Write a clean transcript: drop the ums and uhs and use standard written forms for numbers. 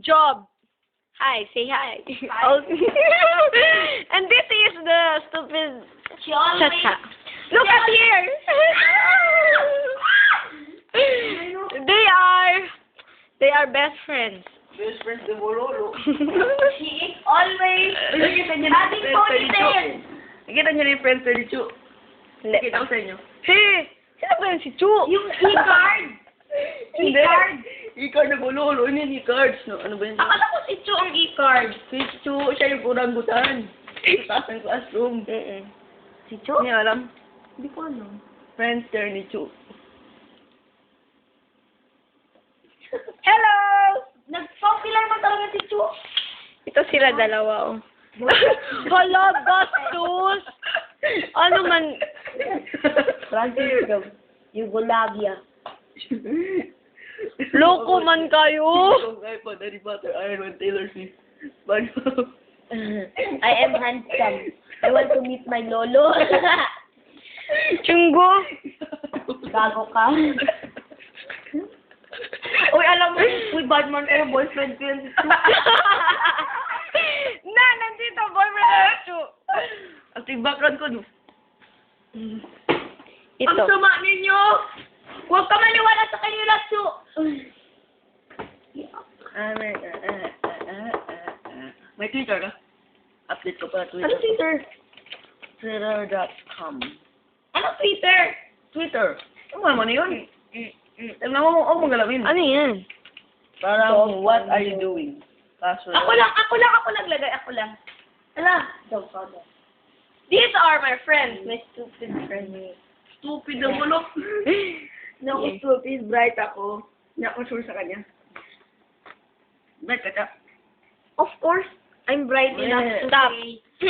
job. Hi, say hi. Hi. And this is the stupid She always... Chacha. Look at here. They are best friends. Best friends de Bololo. She is always having ponytail. Nakita niyo na yung friends ni Chu. Hindi. Nakita ko sa inyo. Hey, sino ba yun si Chu? Yung e-card. Hindi. E-card. E-card na Bololo. Yun yung e-cards. No? Ano ba yun? Akala ko si Chu ang e-card. Si Chu, siya yung kuranggutan. Sa taas ng classroom. Si Chu? Hindi alam. Hindi ko alam. Friendster ni Chu. Hello! Nag-popular man talaga si Chu. Ito sila dalawa, oh. Hala, bastos! Ano man? Francis Yugoslavia. Loko man kayo! iPod, Harry Potter, Iron Man, Taylor Swift. SpongeBob. I am handsome. I want to meet my lolo. Chunggo! Gago ka. Uy, alam mo, uy, bad man kayo, boyfriend ko yun si Chu. Nandito, boyfriend na Chu. At yung background ko, no? Ito. Ang sama ninyo! Huwag ka maniwala sa kanila, Chu. May Twitter ka? Update ko pa Twitter. Ano Twitter? Twitter.com. Ano Twitter? Twitter. Ano naman yun? Tignan mo mo galawin. Ano yan? Parang, what are you doing? Password. Ako naglagay. Ala. These are my friends. My stupid friends. Stupid na mulok. Naku, stupid, bright ako. Hindi ako sure sa kanya. Ba't ka? Of course, I'm bright enough to Stop. say